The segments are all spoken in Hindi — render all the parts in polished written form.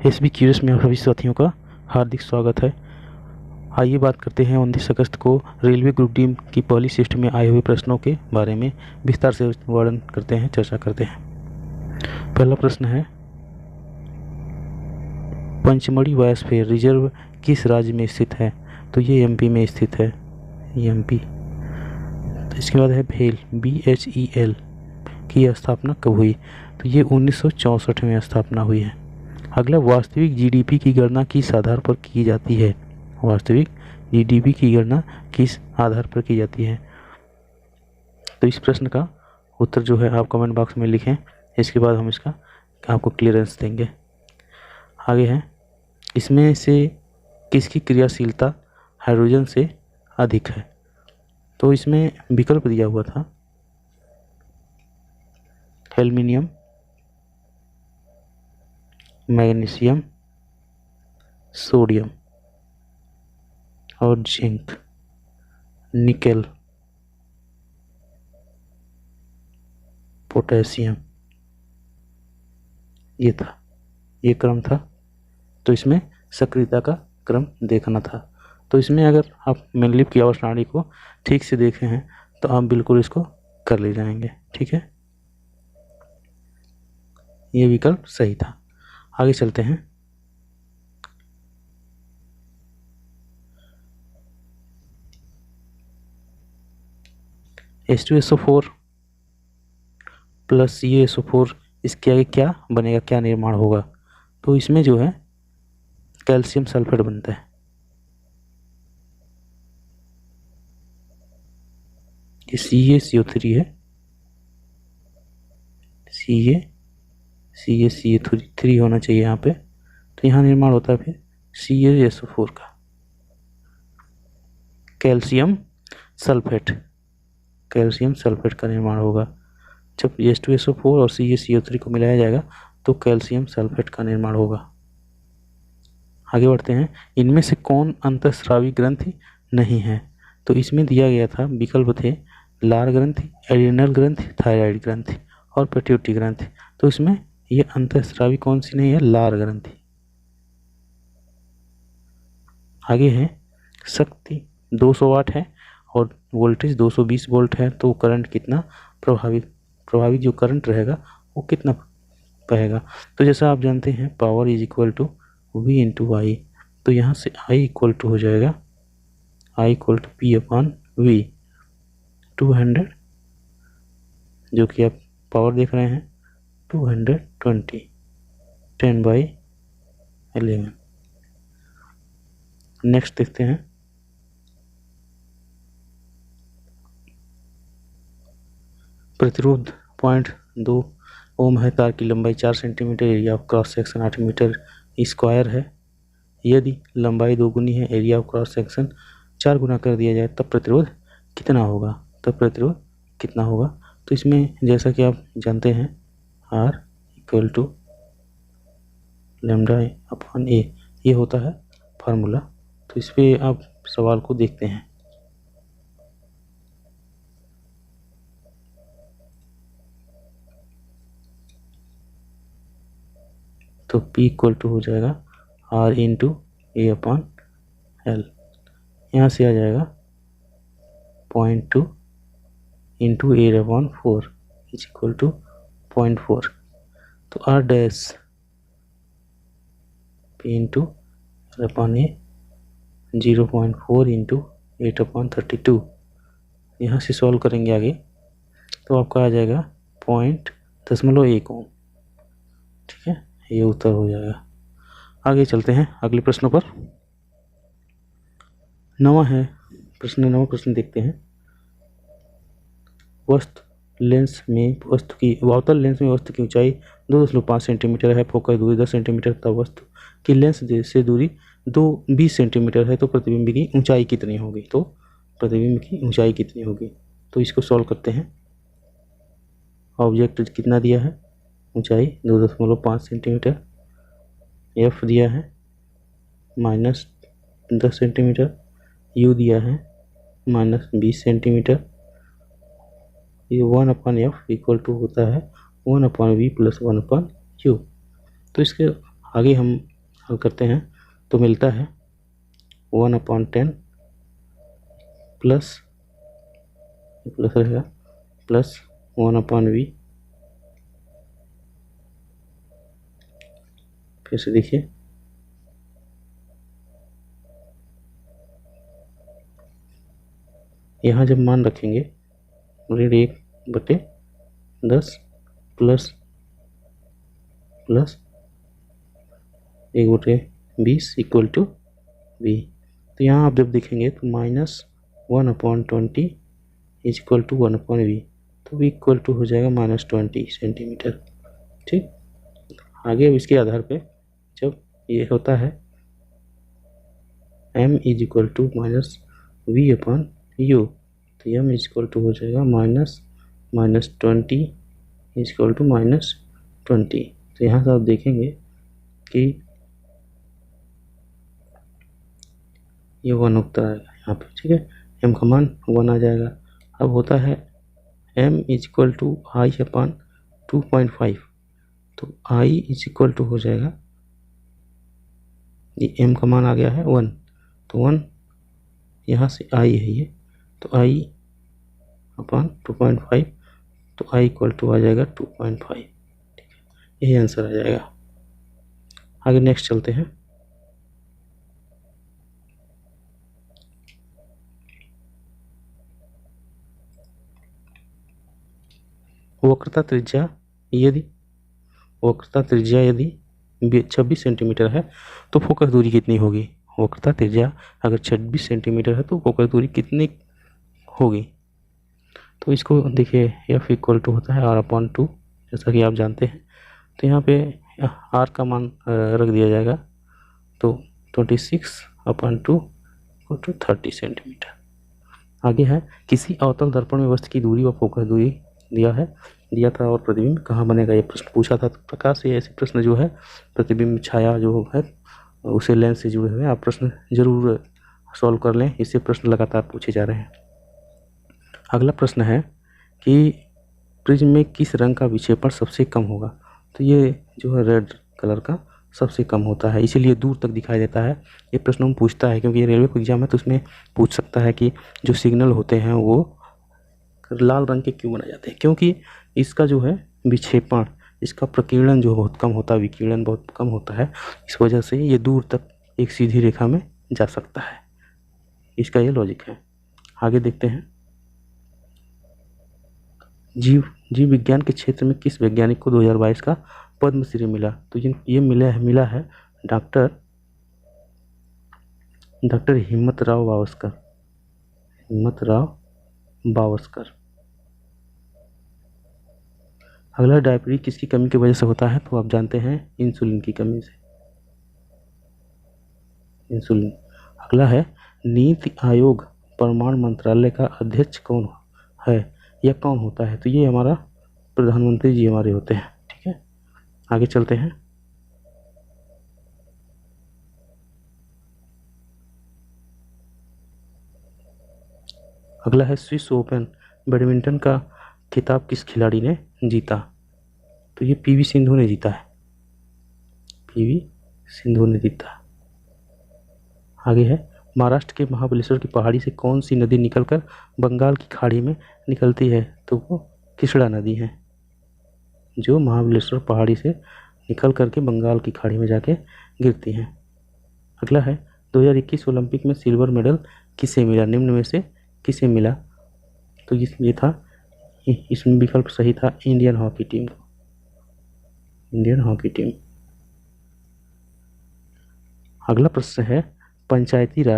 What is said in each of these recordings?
एसबी क्यूरियस में आप सभी साथियों का हार्दिक स्वागत है। आइए बात करते हैं 19 अगस्त को रेलवे ग्रुप डी की पहली शिफ्ट में आए हुए प्रश्नों के बारे में विस्तार से वर्णन करते हैं, चर्चा करते हैं। पहला प्रश्न है, पंचमढ़ी बायोस्फीयर रिजर्व किस राज्य में स्थित है? तो ये एमपी में स्थित है, एमपी। तो इसके बाद है भेल, BHEL की स्थापना कब हुई? तो ये 1964 में स्थापना हुई है। अगला, वास्तविक जीडीपी की गणना किस आधार पर की जाती है? वास्तविक जीडीपी की गणना किस आधार पर की जाती है? तो इस प्रश्न का उत्तर जो है आप कमेंट बॉक्स में लिखें, इसके बाद हम इसका आपको क्लियरेंस देंगे। आगे है, इसमें से किसकी क्रियाशीलता हाइड्रोजन से अधिक है? तो इसमें विकल्प दिया हुआ था, एल्युमिनियम, मैग्नीशियम, सोडियम और जिंक, निकेल, पोटेशियम। ये था, ये क्रम था। तो इसमें सक्रियता का क्रम देखना था। तो इसमें अगर आप मेनलिप की आवर्त सारणी को ठीक से देखे हैं तो आप बिल्कुल इसको कर ले जाएंगे। ठीक है, ये विकल्प सही था। आगे चलते हैं। H2SO4 प्लस CaSO4, इसके आगे क्या बनेगा, क्या निर्माण होगा? तो इसमें जो है कैल्शियम सल्फेट बनता है। ये CaCO3 है, CaCO3 होना चाहिए यहाँ पे। तो यहाँ निर्माण होता है फिर CaSO4 का, कैल्शियम सल्फेट, कैल्शियम सल्फेट का निर्माण होगा। जब H2SO4 और CaCO3 को मिलाया जाएगा तो कैल्शियम सल्फेट का निर्माण होगा। आगे बढ़ते हैं। इनमें से कौन अंतःस्रावी ग्रंथि नहीं है? तो इसमें दिया गया था, विकल्प थे लार ग्रंथि, एड्रिनल ग्रंथि, थायराइड ग्रंथि और पिट्यूटरी ग्रंथि। तो इसमें ये अंतःस्रावी कौन सी नहीं है? लार ग्रंथि। आगे है, शक्ति 200 वाट है और वोल्टेज 220 वोल्ट है, तो करंट कितना प्रभावित जो करंट रहेगा वो कितना बहेगा? तो जैसा आप जानते हैं, power is equal to V into I. तो यहाँ से I इक्वल टू हो जाएगा, I इक्वल टू P/V 200, जो कि आप पावर देख रहे हैं 220, 10/11। नेक्स्ट देखते हैं, प्रतिरोध 0.2 ओम है, तार की लंबाई 4 centimetre, area of cross section 8 metre square है। यदि लंबाई 2 गुनी है, एरिया ऑफ क्रॉस सेक्शन 4 गुना कर दिया जाए, तब प्रतिरोध कितना होगा? तब प्रतिरोध कितना होगा? तो इसमें जैसा कि आप जानते हैं, R इक्वल टू λ/A, ये होता है फार्मूला। तो इस पर आप सवाल को देखते हैं। तो P इक्वल टू हो जाएगा R इंटू A/L। यहाँ से आ जाएगा 0.2 into A/4 is equal to 0.4। तो R dash P into L/A 0.4 into 8/32। यहाँ से सॉल्व करेंगे आगे तो आपका आ जाएगा 0.1 ओम। ठीक है, ये उत्तर हो जाएगा। आगे चलते हैं अगले प्रश्नों पर। नवा प्रश्न देखते हैं। अवतल लेंस में वस्तु की ऊंचाई 2.5 सेंटीमीटर है, फोकस दूरी 10 सेंटीमीटर तथा वस्तु की लेंस से दूरी 20 सेंटीमीटर है, तो प्रतिबिंब की ऊंचाई कितनी होगी? तो प्रतिबिंब की ऊंचाई कितनी होगी? तो इसको सॉल्व करते हैं। ऑब्जेक्ट कितना दिया है? ऊंचाई 2.5 सेंटीमीटर, F दिया है -10 सेंटीमीटर, U दिया है -20 सेंटीमीटर। ये 1/F इक्वल टू होता है 1/V + 1/U। तो इसके आगे हम हल करते हैं तो मिलता है 1/10 प्लस प्लस रहेगा प्लस 1/v। फिर से देखिए यहाँ जब मान रखेंगे ऋण 1/10 plus plus 1/20 equal to v। तो यहाँ आप जब देखेंगे तो -1/20 इज इक्वल टू 1/v, तो v इक्वल टू हो जाएगा -20 सेंटीमीटर। ठीक, आगे अब इसके आधार पे जब ये होता है m is equal to -v/u, तो m इज इक्वल टू हो जाएगा -20 इज इक्वल टू -20। तो यहाँ से आप देखेंगे कि ये 1 उगता है यहाँ पे। ठीक है, m का मान 1 आ जाएगा। अब होता है m is equal to i/2.5, तो i इज इक्वल टू हो जाएगा, ये m का मान आ गया है 1, तो 1 यहाँ से i है ये, तो i/2.5, तो i इक्वल टू आ जाएगा 2.5। ठीक है, यही आंसर आ जाएगा। आगे नेक्स्ट चलते हैं। वक्रता त्रिज्या यदि 26 सेंटीमीटर है तो फोकस दूरी कितनी होगी। वक्रता त्रिज्या अगर 26 सेंटीमीटर है तो फोकस दूरी कितनी होगी। तो इसको देखिए f इक्वल टू होता है r/2, जैसा कि आप जानते हैं। तो यहाँ पे r का मान रख दिया जाएगा, तो 26/2 = 30 सेंटीमीटर। आगे है किसी अवतल दर्पण में वस्तु की दूरी व फोकस दूरी दिया था और प्रतिबिंब कहाँ बनेगा, ये प्रश्न पूछा था। तो प्रकाश से ऐसे प्रश्न जो है, प्रतिबिंब छाया जो है उसे लेंस से जुड़े हुए, आप प्रश्न जरूर सॉल्व कर लें, इससे प्रश्न लगातार पूछे जा रहे हैं। अगला प्रश्न है कि प्रिज्म में किस रंग का विक्षेपण सबसे कम होगा। तो ये जो है रेड कलर का सबसे कम होता है, इसीलिए दूर तक दिखाई देता है। ये प्रश्न हम पूछता है क्योंकि ये रेलवे का एग्जाम है, तो उसमें पूछ सकता है कि जो सिग्नल होते हैं वो लाल रंग के क्यों बनाए जाते हैं, क्योंकि इसका जो है विक्षेपण, इसका प्रकीर्णन जो बहुत कम होता है, विकिरण बहुत कम होता है, इस वजह से ये दूर तक एक सीधी रेखा में जा सकता है। इसका ये लॉजिक है। आगे देखते हैं, जीव विज्ञान के क्षेत्र में किस वैज्ञानिक को 2022 का पद्मश्री मिला। तो ये मिला है डॉक्टर हिम्मतराव बावस्कर। अगला डायबिटीज किसकी कमी की वजह से होता है। तो आप जानते हैं इंसुलिन की कमी से, इंसुलिन। अगला है नीति आयोग परमाणु मंत्रालय का अध्यक्ष कौन है या कौन होता है। तो ये हमारा प्रधानमंत्री जी हमारे होते हैं। ठीक है, आगे चलते हैं। अगला है स्विस ओपन बैडमिंटन का खिताब किस खिलाड़ी ने जीता। तो ये पीवी सिंधु ने जीता है, पीवी सिंधु ने जीता। आगे है महाराष्ट्र के महाबलेश्वर की पहाड़ी से कौन सी नदी निकलकर बंगाल की खाड़ी में निकलती है। तो वो कृष्णा नदी है, जो महाबलेश्वर पहाड़ी से निकल करके बंगाल की खाड़ी में जाके गिरती हैं। अगला है 2021 ओलंपिक में सिल्वर मेडल किसे मिला, निम्न में से किसे मिला। तो ये था, इसमें विकल्प सही था इंडियन हॉकी टीम को, इंडियन हॉकी टीम। अगला प्रश्न है त्रिस्तरीय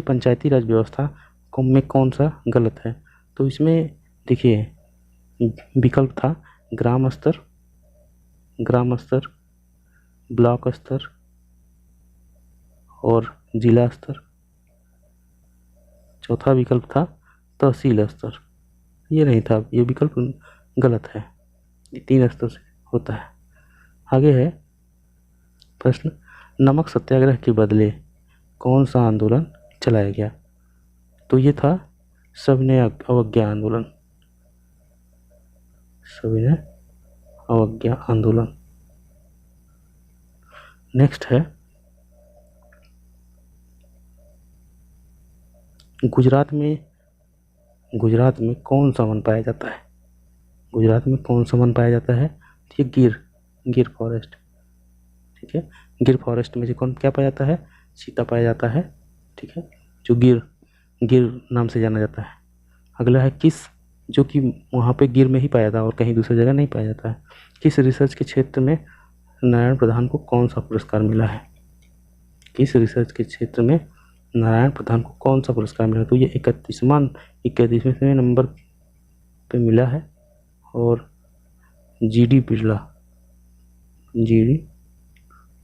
पंचायती राज व्यवस्था में कौन सा गलत है। तो इसमें देखिए विकल्प था ग्राम स्तर, ब्लॉक स्तर और जिला स्तर। चौथा विकल्प था तहसील स्तर, ये नहीं था, ये विकल्प गलत है, ये 3 स्तर से होता है। आगे है प्रश्न नमक सत्याग्रह के बदले कौन सा आंदोलन चलाया गया। तो ये था सविनय अवज्ञा आंदोलन, सविनय अवज्ञा आंदोलन। नेक्स्ट है गुजरात में कौन सा वन पाया जाता है? गुजरात में कौन सा वन पाया जाता है? ये गिर फॉरेस्ट, ठीक है। गिर फॉरेस्ट में जो कौन क्या पाया जाता है? चीता पाया जाता है, ठीक है, जो गिर नाम से जाना जाता है। अगला है जो कि वहाँ पे गिर में ही पाया था और कहीं दूसरी जगह नहीं पाया जाता है। किस रिसर्च के क्षेत्र में नारायण प्रधान को कौन सा पुरस्कार मिला है? किस रिसर्च के क्षेत्र में नारायण प्रधान को कौन सा पुरस्कार मिला? तो ये 31वें नंबर पे मिला है और जीडी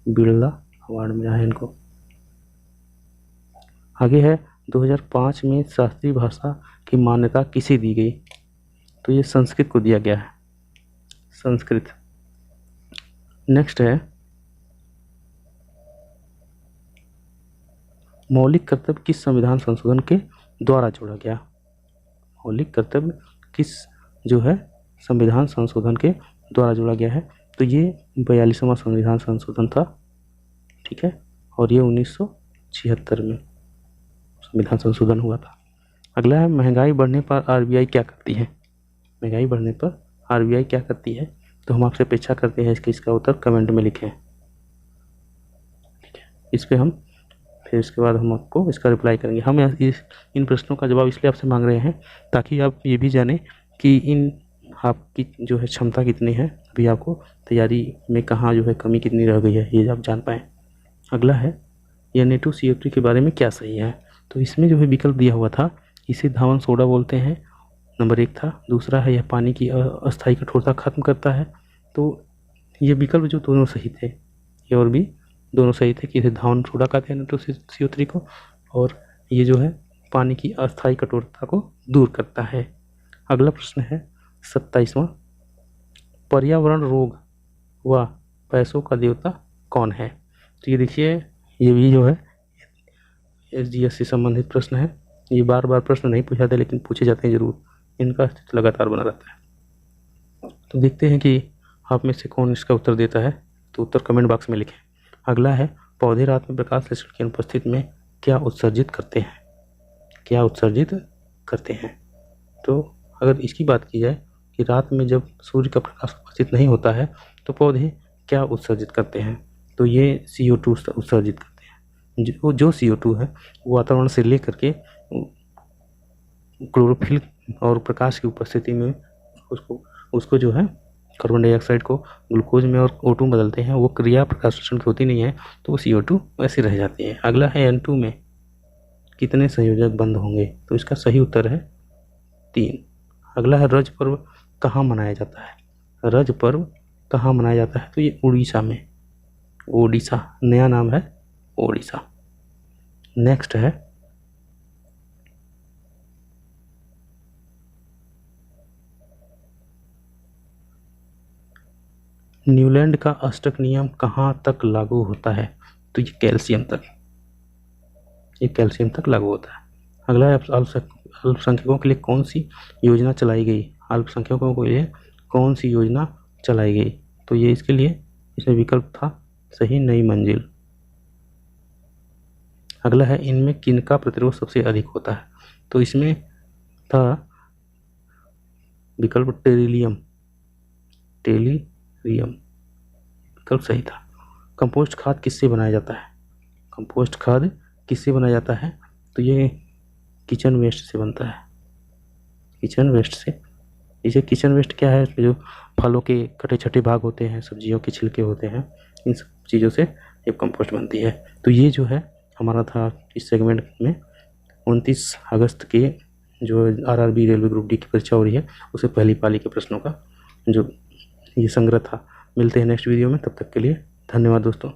बिरला अवार्ड मिला है इनको। आगे है 2005 में शास्त्रीय भाषा की मान्यता किसे दी गई? तो ये संस्कृत को दिया गया है, संस्कृत। नेक्स्ट है मौलिक कर्तव्य किस संविधान संशोधन के द्वारा जोड़ा गया? मौलिक कर्तव्य किस जो है संविधान संशोधन के द्वारा जोड़ा गया है? तो ये 42वां संविधान संशोधन था, ठीक है, और ये 1976 में संविधान संशोधन हुआ था। अगला है महंगाई बढ़ने पर आरबीआई क्या करती है? महंगाई बढ़ने पर आरबीआई क्या करती है? तो हम आपसे अपेक्षा करते हैं इसका उत्तर कमेंट में लिखें, ठीक है। इस पर हम फिर इसके बाद हम आपको इसका रिप्लाई करेंगे। हम इन प्रश्नों का जवाब इसलिए आपसे मांग रहे हैं ताकि आप ये भी जानें कि आपकी जो है क्षमता कितनी है, अभी आपको तैयारी में कहाँ जो है कमी कितनी रह गई है, ये आप जान पाएँ। अगला है Na2CO3 के बारे में क्या सही है? तो इसमें जो है विकल्प दिया हुआ था, इसे धावन सोडा बोलते हैं, नंबर 1 था। दूसरा है यह पानी की अस्थायी कठोरता खत्म करता है। तो ये विकल्प जो दोनों सही थे, ये और भी दोनों सही थे कि इसे धावन सोडा कहते हैं Na2CO3 को, और ये जो है पानी की अस्थायी कठोरता को दूर करता है। अगला प्रश्न है 27वां, पर्यावरण रोग व पैसों का देवता कौन है? तो ये देखिए, ये भी जो है SGS से संबंधित प्रश्न है। ये बार बार प्रश्न नहीं पूछा जाते लेकिन पूछे जाते हैं जरूर, इनका अस्तित्व लगातार बना रहता है। तो देखते हैं कि आप में से कौन इसका उत्तर देता है, तो उत्तर कमेंट बॉक्स में लिखें। अगला है पौधे रात में प्रकाश संश्लेषण की अनुपस्थिति में क्या उत्सर्जित करते हैं? क्या उत्सर्जित करते हैं? तो अगर इसकी बात की जाए कि रात में जब सूर्य का प्रकाश उपस्थित नहीं होता है तो पौधे क्या उत्सर्जित करते हैं? तो ये CO2 उत्सर्जित करते हैं। जो CO2 है वो वातावरण से लेकर के क्लोरोफिल और प्रकाश की उपस्थिति में उसको जो है कार्बन डाइऑक्साइड को ग्लूकोज में और O2 बदलते हैं। वो क्रिया प्रकाश संश्लेषण की होती नहीं है तो वो CO2 वैसे रह जाती है। अगला है N2 में कितने संयोजक बंद होंगे? तो इसका सही उत्तर है 3। अगला है रज पर्व कहाँ मनाया जाता है? रज पर्व कहाँ मनाया जाता है? तो ये उड़ीसा में, ओडिशा नया नाम है ओडिशा। नेक्स्ट है न्यूलैंड का अष्टक नियम कहाँ तक लागू होता है? तो ये कैल्शियम तक लागू होता है। अगला है अल्पसंख्यकों के लिए कौन सी योजना चलाई गई? अल्पसंख्यकों के लिए कौन सी योजना चलाई गई? तो ये इसके लिए इसमें विकल्प था सही, नई मंजिल। अगला है इनमें किनका प्रतिरोध सबसे अधिक होता है? तो इसमें था विकल्प टेरिलियम, विकल्प सही था। कंपोस्ट खाद किससे बनाया जाता है? कंपोस्ट खाद किससे बनाया जाता है? तो ये किचन वेस्ट से बनता है, किचन वेस्ट से। इसे किचन वेस्ट क्या है? जो फलों के कटे छटे भाग होते हैं, सब्जियों के छिलके होते हैं, इन सब चीज़ों से ये कंपोस्ट बनती है। तो ये जो है हमारा था इस सेगमेंट में 29 अगस्त के जो RRB रेलवे ग्रुप डी की परीक्षा हो रही है उसे पहली पाली के प्रश्नों का जो ये संग्रह था। मिलते हैं नेक्स्ट वीडियो में, तब तक के लिए धन्यवाद दोस्तों।